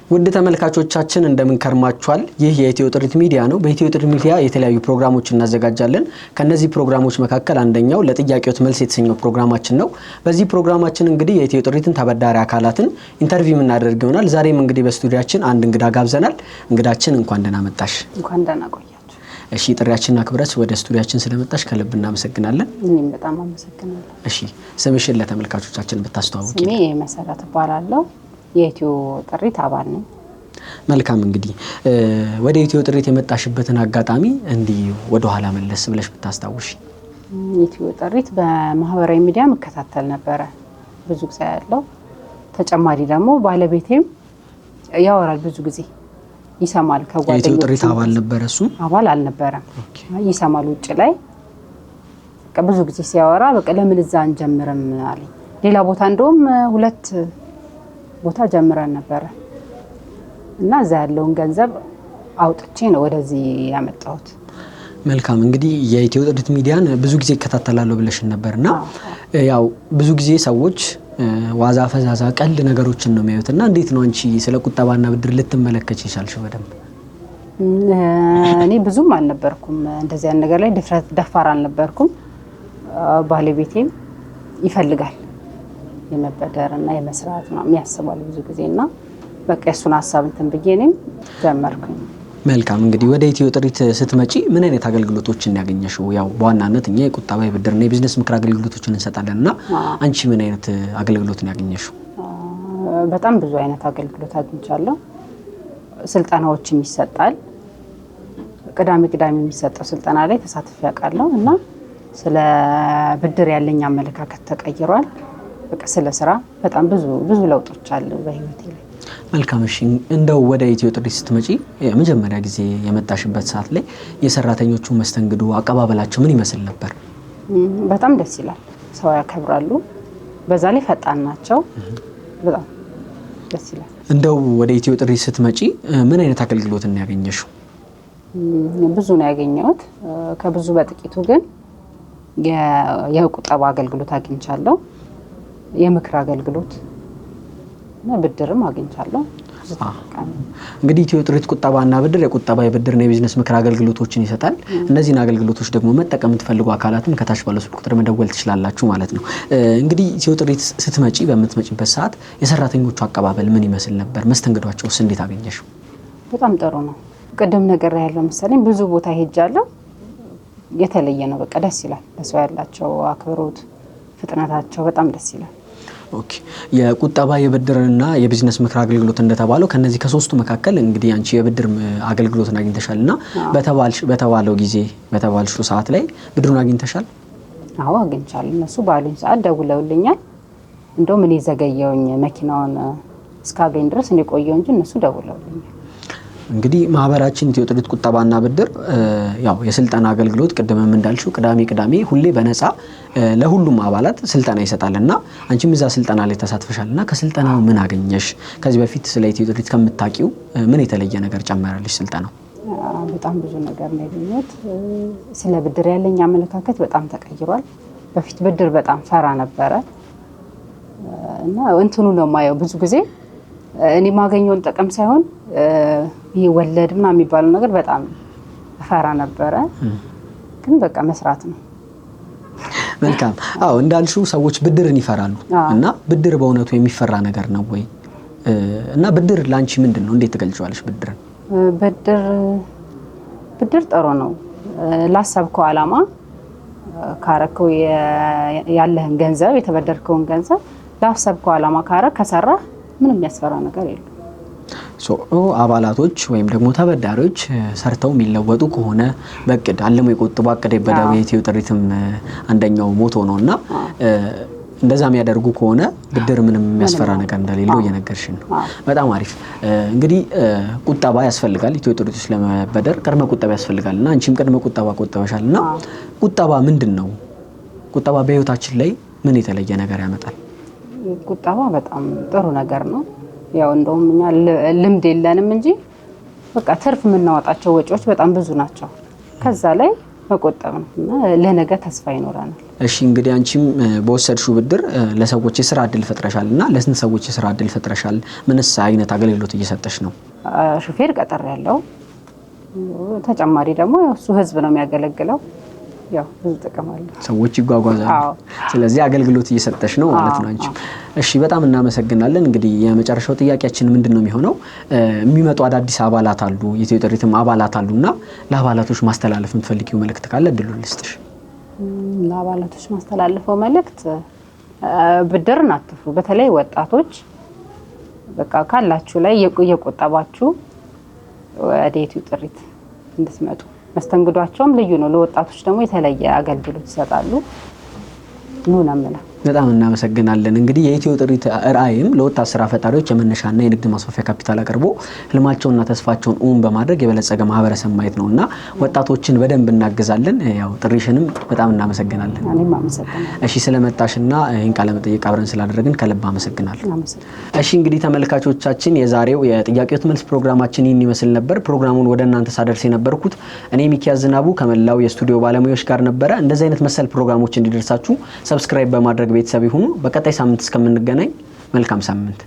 ውድ ተመልካቾቻችን እንደምን ከርማችኋል? ይህ የኢትዮ ጥሪት ሚዲያ ነው። በኢትዮ ጥሪት ሚዲያ የተለያዩ ፕሮግራሞችን እናዘጋጃለን። ከነዚህ ፕሮግራሞች መካከል አንደኛው ለጥያቄዎት መልስ የተሰኘው ፕሮግራማችን ነው። በዚህ ፕሮግራማችን እንግዲህ የኢትዮ ጥሪትን ተበዳሪ አካላትን ኢንተርቪው እናደርግ ይሆናል። ዛሬም እንግዲህ በስቱዲዮአችን አንድ እንግዳ ጋብዘናል። እንግዳችን እንኳን ደህና መጣሽ። እንኳን ደህና ቆያችሁ። እሺ፣ ጥሪያችንን አክብረሽ ወደ ስቱዲዮአችን ስለመጣሽ ከልብ እናመሰግናለን። እኔም በጣም አመሰግናለሁ። እሺ፣ ስምሽን ለተመልካቾቻችን ብታስተዋውቂ። ስሜ መሰረት እባላለሁ። የኢትዮ ጥሪት አባል ነኝ። መልካም። እንግዲህ ወደ ኢትዮ ጥሪት የመጣሽበትን አጋጣሚ እንዲህ ወደ ኋላ መለስ ብለሽ ብታስታውሺ። ኢትዮ ጥሪት በማህበራዊ ሚዲያ መከታተል ነበረ ብዙ ጊዜ ያለው። ተጨማሪ ደግሞ ባለቤቴም ያወራል ብዙ ጊዜ ይሰማል። ከጓደኞቹ የኢትዮ ጥሪት አባል ነበር። እሱ አባል አልነበረም። ይሰማል ውጭ ላይ ብዙ ጊዜ ሲያወራ በቃ ለምን እዛ አንጀምርም አለኝ። ሌላ ቦታ እንደውም 2 ቦታ ጀምረን ነበር እና እዛ ያለውን ገንዘብ አውጥቼ ነው ወደዚህ ያመጣሁት። መልካም። እንግዲህ የኢትዮ ጥሪት ሚዲያን ብዙ ጊዜ እከታተላለሁ ብለሽ ነበርና ያው ብዙ ጊዜ ሰዎች ዋዛ ፈዛዛ ቀልድ ነገሮችን ነው የሚያዩትና እንዴት ነው አንቺ ስለ ቁጠባና ብድር ልትመለከች ይቻልሽው? በደንብ እኔ ብዙም አልነበርኩም እንደዚህ አይነት ነገር ላይ ደፋር አልነበርኩም። ባለቤቴም ይፈልጋል የመበደርና የመስራት ነው የሚያስባል ብዙ ጊዜና በቃ እሱን ሐሳብ እንትን ብዬ እኔም ጀመርኩኝ። መልካም። እንግዲህ ወደ ኢትዮ ጥሪት ስትመጪ ምን አይነት አገልግሎቶችን ያገኘሽው? ያው በዋናነት እኛ የቁጠባ የብድርና የቢዝነስ ምክር አገልግሎቶችን እንሰጣለንና አንቺ ምን አይነት አገልግሎት ነው ያገኘሽው? በጣም ብዙ አይነት አገልግሎት አግኝቻለሁ። ስልጠናዎችም ይሰጣል። ቅዳሜ የሚሰጠው ስልጠና ላይ ተሳትፌ ያውቃለሁ እና ስለ ብድር ያለኝ አመለካከት ተቀይሯል። በቃ ስለ ስራ በጣም ብዙ ለውጦች አሉ በህይወቴ ላይ። መልካም። እሺ፣ እንደው ወደ ኢትዮ ጥሪት ስትመጪ የመጀመሪያ ጊዜ የመጣሽበት ሰዓት ላይ የሰራተኞቹ መስተንግዶ አቀባበላቸው ምን ይመስል ነበር? በጣም ደስ ይላል። ሰው ያከብራሉ። በዛ ላይ ፈጣን ናቸው። በጣም ደስ ይላል። እንደው ወደ ኢትዮ ጥሪት ስትመጪ ምን አይነት አገልግሎት ነው ያገኘሽው? ብዙ ነው ያገኘሁት። ከብዙ በጥቂቱ ግን የቁጠባ አገልግሎት አግኝቻለሁ። የምክር አገልግሎት እና ብድርም አግኝቻለሁ። እንግዲህ ኢትዮ ጥሪት ቁጠባና ብድር የቁጠባ የብድርና የቢዝነስ ምክር አገልግሎቶችን ይሰጣል። እነዚህን አገልግሎቶች ደግሞ መጠቀም የምትፈልጉ አካላትም ከታች ባለው ስልክ ቁጥር መደወል ትችላላችሁ ማለት ነው። እንግዲህ ኢትዮ ጥሪት ስትመጪ በምትመጪበት ሰዓት የሰራተኞቹ አቀባበል ምን ይመስል ነበር? መስተንግዷቸውስ እንዴት አገኘሽው? በጣም ጥሩ ነው። ቅድም ነገር ያለው መሰለኝ ብዙ ቦታ ሄጃለሁ። የተለየ ነው። በቃ ደስ ይላል። ለሰው ያላቸው አክብሮት፣ ፍጥነታቸው በጣም ደስ ይላል። ኦኬ። የቁጠባ የብድርና የቢዝነስ ምክር አገልግሎት እንደተባለው ከነዚህ ከሶስቱ መካከል እንግዲህ አንቺ የብድር አገልግሎትን አግኝተሻልና በተባለው ጊዜ በተባልሽው ሰዓት ላይ ብድሩን አግኝተሻል? አዎ አግኝቻለሁ። እነሱ ባሉኝ ሰዓት ደውለውልኛል። እንደውም እኔ ዘገየውኝ መኪናውን እስካገኝ ድረስ እኔ ቆየው እንጂ እነሱ ደውለውልኛል። እንግዲህ ማህበራችን ኢትዮ ጥሪት ቁጠባና ብድር ያው የስልጠና አገልግሎት ቅድምም እንዳልሽው ቅዳሜ ሁሌ በነፃ ለሁሉም አባላት ስልጠና ይሰጣልና አንቺም እዛ ስልጠና ላይ ተሳትፈሻልና ከስልጠናው ምን አገኘሽ? ከዚህ በፊት ስለ ኢትዮ ጥሪት ከምታውቂው ምን የተለየ ነገር ጨመረልሽ ስልጠናው? በጣም ብዙ ነገር ነው ያገኘሁት። ስለ ብድር ያለኝ አመለካከት በጣም ተቀይሯል። በፊት ብድር በጣም ፈራ ነበረ እና እንትኑ ነው የማየው ብዙ ጊዜ እኔ ማገኘውን ጥቅም ሳይሆን ይሄ ወለድ ምናምን የሚባለው ነገር በጣም ፈራ ነበረ። ግን በቃ መስራት ነው። መልካም። አዎ እንዳልሽው ሰዎች ብድርን ይፈራሉ እና ብድር በእውነቱ የሚፈራ ነገር ነው ወይ? እና ብድር ላንቺ ምንድነው? እንዴት ትገልጪዋለሽ ብድርን? ብድር ጥሩ ነው። ላሰብከው ዓላማ ካረከው ያለህን ገንዘብ የተበደርከውን ገንዘብ ላሰብከው ዓላማ ካረክ ከሰራ ምንም የሚያስፈራ ነገር የለም። አባላቶች ወይም ደግሞ ተበዳሪዎች ሰርተው የሚለወጡ ከሆነ በእቅድ አለሙ የቆጥቡ አቅደ በዳው የኢትዮ ጥሪትም አንደኛው ሞቶ ነውና እንደዛ የሚያደርጉ ከሆነ ብድር ምንም የሚያስፈራ ነገር እንደሌለው እየነገርሽን ነው። በጣም አሪፍ። እንግዲህ ቁጠባ ያስፈልጋል። ኢትዮ ጥሪት ውስጥ ለመበደር ቅድመ ቁጠባ ያስፈልጋልና አንቺም ቅድመ ቁጠባ ቆጥበሻልና ቁጠባ ምንድነው? ቁጠባ በህይወታችን ላይ ምን የተለየ ነገር ያመጣል? ቁጠባ በጣም ጥሩ ነገር ነው። ያው እንደውም እኛ ልምድ የለንም እንጂ በቃ ትርፍ የምናወጣቸው ወጪዎች በጣም ብዙ ናቸው። ከዛ ላይ መቆጠብ ነው እና ለነገ ተስፋ ይኖራናል። እሺ እንግዲህ አንቺም በወሰድሽው ብድር ለሰዎች የስራ እድል ፈጥረሻልና ለስንት ሰዎች የስራ እድል ፈጥረሻል? ምንስ አይነት አገልግሎት እየሰጠሽ ነው? ሹፌር ቀጠር ያለው ተጨማሪ ደግሞ እሱ ህዝብ ነው የሚያገለግለው። ያው ብዙ ጥቅም አለ። ሰዎች ይጓጓዛሉ። ስለዚህ አገልግሎት እየሰጠሽ ነው ማለት ነው አንቺ። እሺ በጣም እናመሰግናለን። እንግዲህ የመጨረሻው ጥያቄያችን ምንድነው የሚሆነው? የሚመጡ አዳዲስ አባላት አሉ፣ የኢትዮ ጥሪትም አባላት አሉና ለአባላቶች ማስተላለፍ የምትፈልጊው መልእክት ካለ እድሉን ልስጥሽ። ለአባላቶች ማስተላለፈው መልእክት ብድርን አትፍሩ። በተለይ ወጣቶች በቃ ካላችሁ ላይ እየቆጠባችሁ ወደ ኢትዮ ጥሪት እንድትመጡ። መስተንግዷቸውም ልዩ ነው። ለወጣቶች ደግሞ የተለየ አገልግሎት ይሰጣሉ። ኑናምና በጣም እናመሰግናለን። እንግዲህ የኢትዮ ጥሪት ራዕይም ለወጣት ስራ ፈጣሪዎች የመነሻና የንግድ ማስፋፊያ ካፒታል አቅርቦ ህልማቸውንና ተስፋቸውን እውን በማድረግ የበለጸገ ማህበረሰብ ማየት ነውና ወጣቶችን በደንብ እናግዛለን። ያው ጥሪሽንም በጣም እናመሰግናለን። እኔም አመሰግናለሁ። እሺ ስለመጣሽና ይሄን ቃለ መጠይቅ አብረን ስላደረግን ከልብ አመሰግናለሁ። እሺ እንግዲህ ተመልካቾቻችን የዛሬው የጥያቄዎት መልስ ፕሮግራማችን ይህን ይመስል ነበር። ፕሮግራሙን ወደ እናንተ ሳደርስ የነበርኩት እኔ ሚኪያስ ዝናቡ ከመላው የስቱዲዮ ባለሙያዎች ጋር ነበረ። እንደዚህ አይነት መሰል ፕሮግራሞች እንዲደርሳችሁ ሰብስክራይብ በማድረግ ቤተሰብ ይሁኑ። በቀጣይ ሳምንት እስከምንገናኝ መልካም ሳምንት።